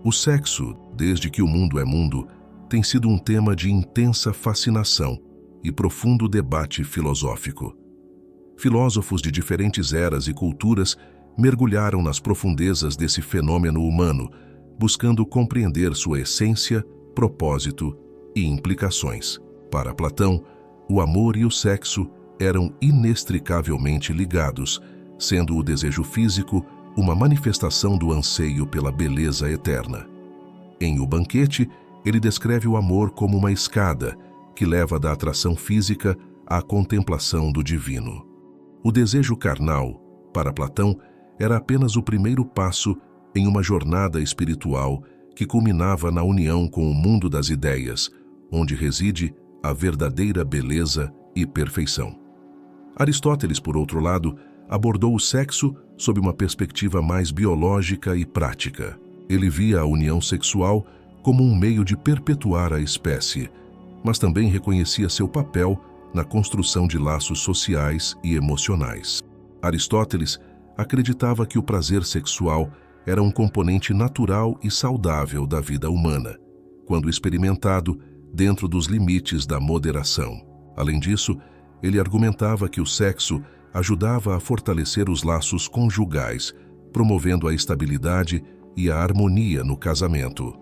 O sexo, desde que o mundo é mundo, tem sido um tema de intensa fascinação e profundo debate filosófico. Filósofos de diferentes eras e culturas mergulharam nas profundezas desse fenômeno humano, buscando compreender sua essência, propósito e implicações. Para Platão, o amor e o sexo eram inextricavelmente ligados, sendo o desejo físico uma manifestação do anseio pela beleza eterna. Em O Banquete, ele descreve o amor como uma escada que leva da atração física à contemplação do divino. O desejo carnal, para Platão, era apenas o primeiro passo em uma jornada espiritual que culminava na união com o mundo das ideias, onde reside a verdadeira beleza e perfeição. Aristóteles, por outro lado, abordou o sexo sob uma perspectiva mais biológica e prática. Ele via a união sexual como um meio de perpetuar a espécie, mas também reconhecia seu papel na construção de laços sociais e emocionais. Aristóteles acreditava que o prazer sexual era um componente natural e saudável da vida humana, quando experimentado dentro dos limites da moderação. Além disso, ele argumentava que o sexo ajudava a fortalecer os laços conjugais, promovendo a estabilidade e a harmonia no casamento.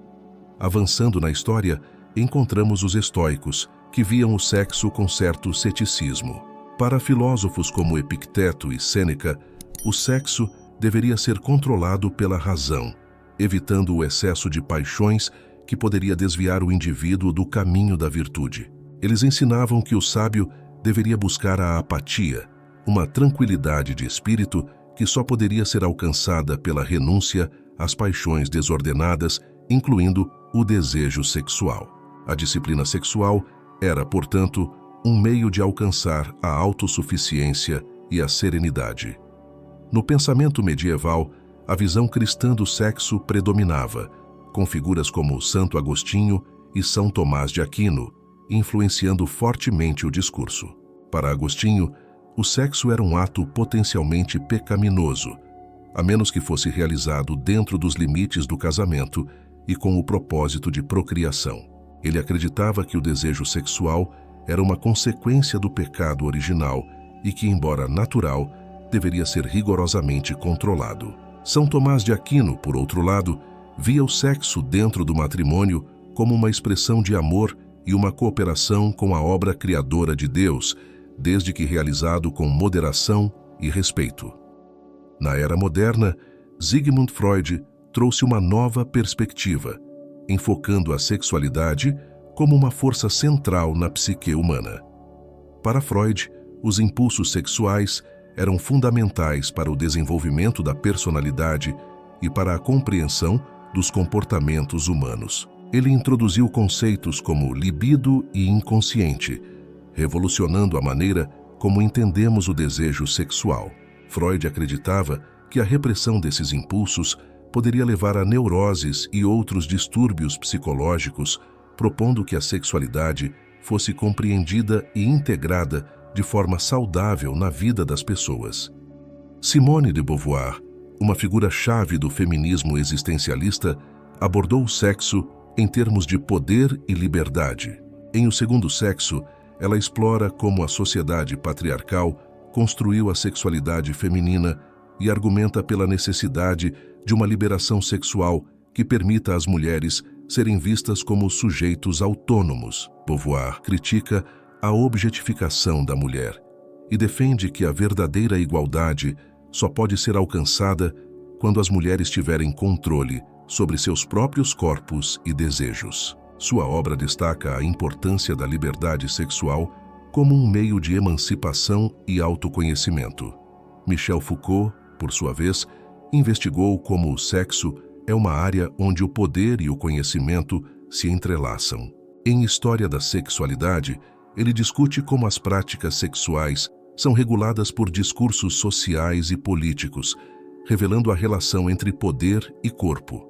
Avançando na história, encontramos os estoicos, que viam o sexo com certo ceticismo. Para filósofos como Epicteto e Sêneca, o sexo deveria ser controlado pela razão, evitando o excesso de paixões que poderia desviar o indivíduo do caminho da virtude. Eles ensinavam que o sábio deveria buscar a apatia, uma tranquilidade de espírito que só poderia ser alcançada pela renúncia às paixões desordenadas, incluindo o desejo sexual. A disciplina sexual era, portanto, um meio de alcançar a autossuficiência e a serenidade. No pensamento medieval, a visão cristã do sexo predominava, com figuras como Santo Agostinho e São Tomás de Aquino, influenciando fortemente o discurso. Para Agostinho, o sexo era um ato potencialmente pecaminoso, a menos que fosse realizado dentro dos limites do casamento e com o propósito de procriação. Ele acreditava que o desejo sexual era uma consequência do pecado original e que, embora natural, deveria ser rigorosamente controlado. São Tomás de Aquino, por outro lado, via o sexo dentro do matrimônio como uma expressão de amor e uma cooperação com a obra criadora de Deus, desde que realizado com moderação e respeito. Na era moderna, Sigmund Freud trouxe uma nova perspectiva, enfocando a sexualidade como uma força central na psique humana. Para Freud, os impulsos sexuais eram fundamentais para o desenvolvimento da personalidade e para a compreensão dos comportamentos humanos. Ele introduziu conceitos como libido e inconsciente, revolucionando a maneira como entendemos o desejo sexual. Freud acreditava que a repressão desses impulsos poderia levar a neuroses e outros distúrbios psicológicos, propondo que a sexualidade fosse compreendida e integrada de forma saudável na vida das pessoas. Simone de Beauvoir, uma figura-chave do feminismo existencialista, abordou o sexo em termos de poder e liberdade. Em O Segundo Sexo, ela explora como a sociedade patriarcal construiu a sexualidade feminina e argumenta pela necessidade de uma liberação sexual que permita às mulheres serem vistas como sujeitos autônomos. Beauvoir critica a objetificação da mulher e defende que a verdadeira igualdade só pode ser alcançada quando as mulheres tiverem controle sobre seus próprios corpos e desejos. Sua obra destaca a importância da liberdade sexual como um meio de emancipação e autoconhecimento. Michel Foucault, por sua vez, investigou como o sexo é uma área onde o poder e o conhecimento se entrelaçam. Em História da Sexualidade, ele discute como as práticas sexuais são reguladas por discursos sociais e políticos, revelando a relação entre poder e corpo.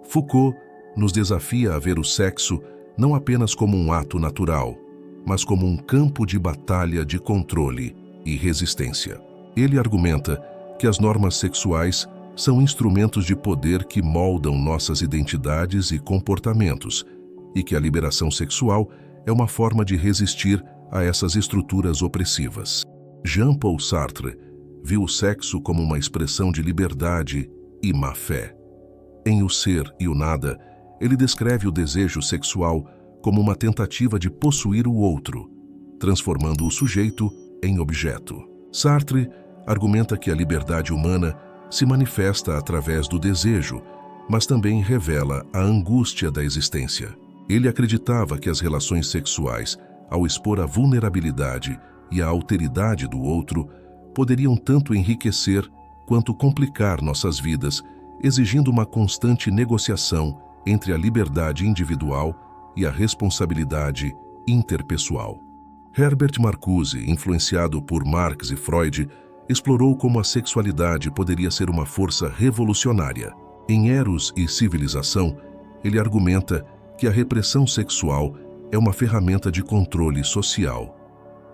Foucault nos desafia a ver o sexo não apenas como um ato natural, mas como um campo de batalha de controle e resistência. Ele argumenta que as normas sexuais são instrumentos de poder que moldam nossas identidades e comportamentos, e que a liberação sexual é uma forma de resistir a essas estruturas opressivas. Jean-Paul Sartre viu o sexo como uma expressão de liberdade e má-fé. Em O Ser e o Nada, ele descreve o desejo sexual como uma tentativa de possuir o outro, transformando o sujeito em objeto. Sartre argumenta que a liberdade humana se manifesta através do desejo, mas também revela a angústia da existência. Ele acreditava que as relações sexuais, ao expor a vulnerabilidade e a alteridade do outro, poderiam tanto enriquecer quanto complicar nossas vidas, exigindo uma constante negociação entre a liberdade individual e a responsabilidade interpessoal. Herbert Marcuse, influenciado por Marx e Freud, explorou como a sexualidade poderia ser uma força revolucionária. Em Eros e Civilização, ele argumenta que a repressão sexual é uma ferramenta de controle social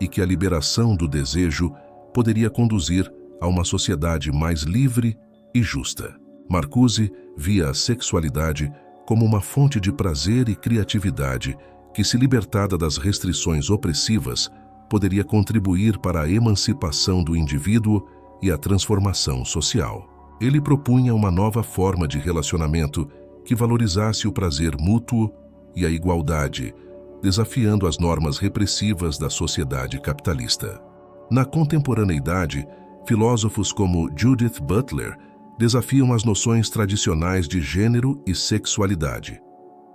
e que a liberação do desejo poderia conduzir a uma sociedade mais livre e justa. Marcuse via a sexualidade como uma fonte de prazer e criatividade que, se libertada das restrições opressivas, poderia contribuir para a emancipação do indivíduo e a transformação social. Ele propunha uma nova forma de relacionamento que valorizasse o prazer mútuo e a igualdade, desafiando as normas repressivas da sociedade capitalista. Na contemporaneidade, filósofos como Judith Butler desafiam as noções tradicionais de gênero e sexualidade.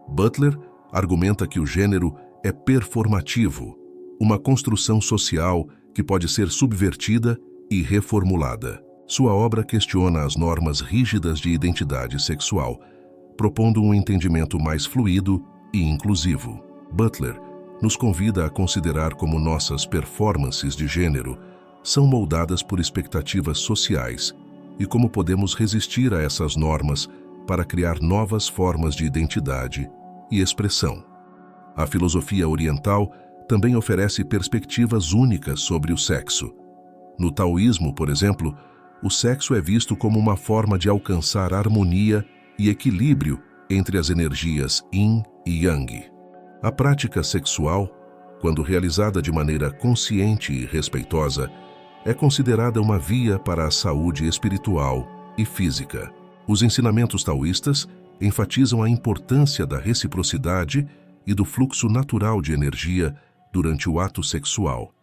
Butler argumenta que o gênero é performativo, uma construção social que pode ser subvertida e reformulada. Sua obra questiona as normas rígidas de identidade sexual, propondo um entendimento mais fluido e inclusivo. Butler nos convida a considerar como nossas performances de gênero são moldadas por expectativas sociais e como podemos resistir a essas normas para criar novas formas de identidade e expressão. A filosofia oriental também oferece perspectivas únicas sobre o sexo. No taoísmo, por exemplo, o sexo é visto como uma forma de alcançar harmonia e equilíbrio entre as energias Yin e Yang. A prática sexual, quando realizada de maneira consciente e respeitosa, é considerada uma via para a saúde espiritual e física. Os ensinamentos taoístas enfatizam a importância da reciprocidade e do fluxo natural de energia durante o ato sexual,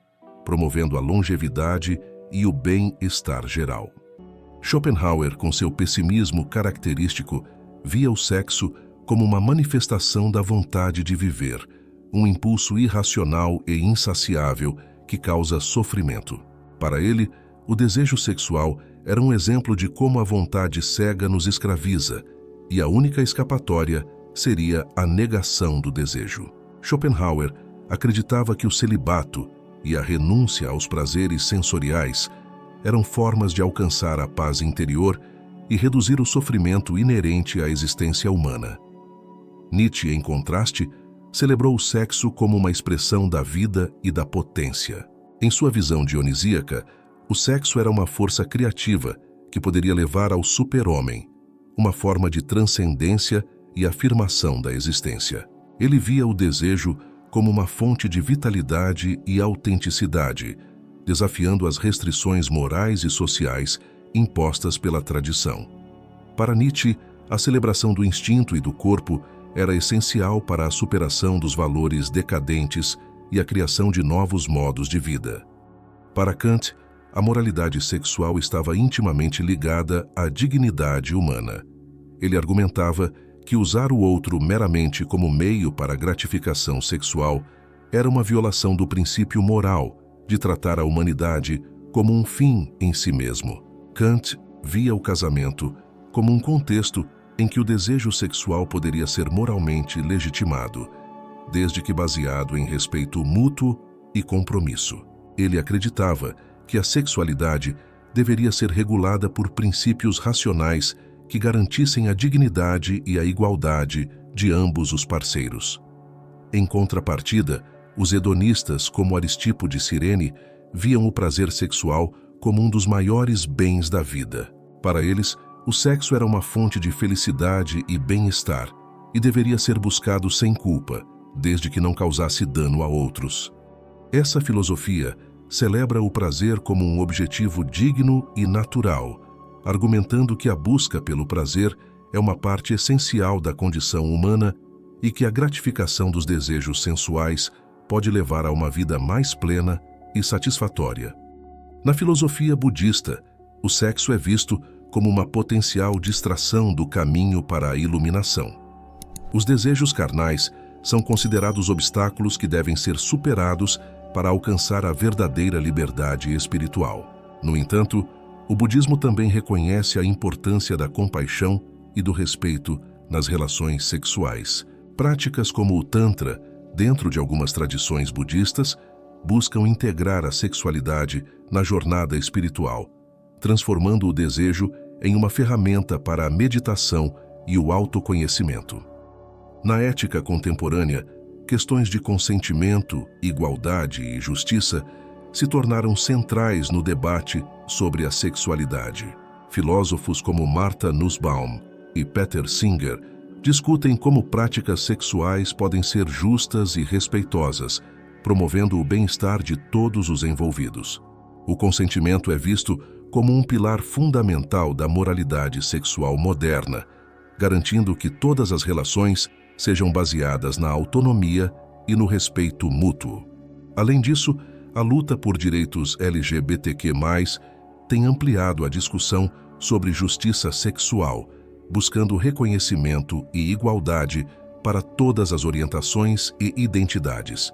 promovendo a longevidade e o bem-estar geral. Schopenhauer, com seu pessimismo característico, via o sexo como uma manifestação da vontade de viver, um impulso irracional e insaciável que causa sofrimento. Para ele, o desejo sexual era um exemplo de como a vontade cega nos escraviza, e a única escapatória seria a negação do desejo. Schopenhauer acreditava que o celibato e a renúncia aos prazeres sensoriais eram formas de alcançar a paz interior e reduzir o sofrimento inerente à existência humana. Nietzsche, em contraste, celebrou o sexo como uma expressão da vida e da potência. Em sua visão dionisíaca, o sexo era uma força criativa que poderia levar ao super-homem, uma forma de transcendência e afirmação da existência. Ele via o desejo como uma fonte de vitalidade e autenticidade, desafiando as restrições morais e sociais impostas pela tradição. Para Nietzsche, a celebração do instinto e do corpo era essencial para a superação dos valores decadentes e a criação de novos modos de vida. Para Kant, a moralidade sexual estava intimamente ligada à dignidade humana. Ele argumentava que usar o outro meramente como meio para a gratificação sexual era uma violação do princípio moral de tratar a humanidade como um fim em si mesmo. Kant via o casamento como um contexto em que o desejo sexual poderia ser moralmente legitimado, desde que baseado em respeito mútuo e compromisso. Ele acreditava que a sexualidade deveria ser regulada por princípios racionais que garantissem a dignidade e a igualdade de ambos os parceiros. Em contrapartida, os hedonistas, como Aristipo de Cirene, viam o prazer sexual como um dos maiores bens da vida. Para eles, O sexo era uma fonte de felicidade e bem-estar e deveria ser buscado sem culpa, desde que não causasse dano a outros. Essa filosofia celebra o prazer como um objetivo digno e natural, argumentando que a busca pelo prazer é uma parte essencial da condição humana e que a gratificação dos desejos sensuais pode levar a uma vida mais plena e satisfatória. Na filosofia budista, o sexo é visto como uma potencial distração do caminho para a iluminação. Os desejos carnais são considerados obstáculos que devem ser superados para alcançar a verdadeira liberdade espiritual. No entanto, o budismo também reconhece a importância da compaixão e do respeito nas relações sexuais. Práticas como o Tantra, dentro de algumas tradições budistas, buscam integrar a sexualidade na jornada espiritual, transformando o desejo em uma ferramenta para a meditação e o autoconhecimento. Na ética contemporânea, questões de consentimento, igualdade e justiça se tornaram centrais no debate sobre a sexualidade. Filósofos como Martha Nussbaum e Peter Singer discutem como práticas sexuais podem ser justas e respeitosas, promovendo o bem-estar de todos os envolvidos. O consentimento é visto como um pilar fundamental da moralidade sexual moderna, garantindo que todas as relações sejam baseadas na autonomia e no respeito mútuo. Além disso, a luta por direitos LGBTQ+, tem ampliado a discussão sobre justiça sexual, buscando reconhecimento e igualdade para todas as orientações e identidades.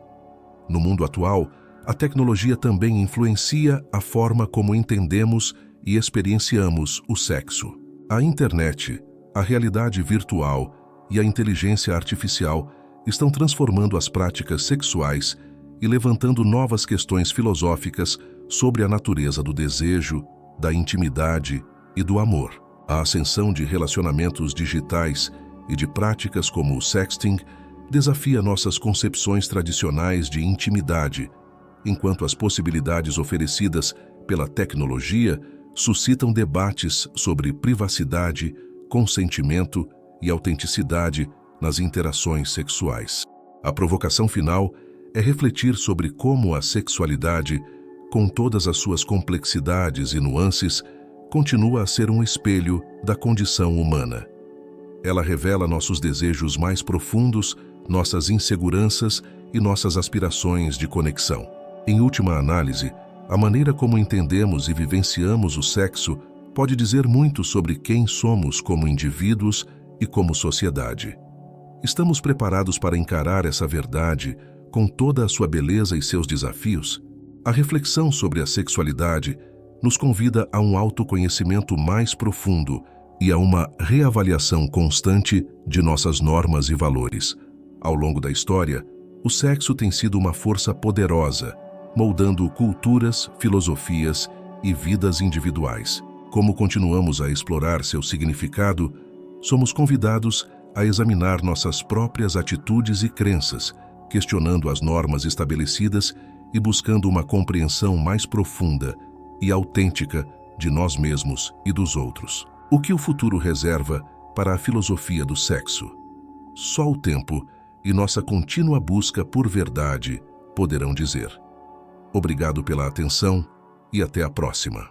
No mundo atual, a tecnologia também influencia a forma como entendemos e experienciamos o sexo. A internet, a realidade virtual e a inteligência artificial estão transformando as práticas sexuais e levantando novas questões filosóficas sobre a natureza do desejo, da intimidade e do amor. A ascensão de relacionamentos digitais e de práticas como o sexting desafia nossas concepções tradicionais de intimidade, enquanto as possibilidades oferecidas pela tecnologia suscitam debates sobre privacidade, consentimento e autenticidade nas interações sexuais. A provocação final é refletir sobre como a sexualidade, com todas as suas complexidades e nuances, continua a ser um espelho da condição humana. Ela revela nossos desejos mais profundos, nossas inseguranças e nossas aspirações de conexão. Em última análise, a maneira como entendemos e vivenciamos o sexo pode dizer muito sobre quem somos como indivíduos e como sociedade. Estamos preparados para encarar essa verdade com toda a sua beleza e seus desafios? A reflexão sobre a sexualidade nos convida a um autoconhecimento mais profundo e a uma reavaliação constante de nossas normas e valores. Ao longo da história, o sexo tem sido uma força poderosa, moldando culturas, filosofias e vidas individuais. Como continuamos a explorar seu significado, somos convidados a examinar nossas próprias atitudes e crenças, questionando as normas estabelecidas e buscando uma compreensão mais profunda e autêntica de nós mesmos e dos outros. O que o futuro reserva para a filosofia do sexo? Só o tempo e nossa contínua busca por verdade poderão dizer. Obrigado pela atenção e até a próxima.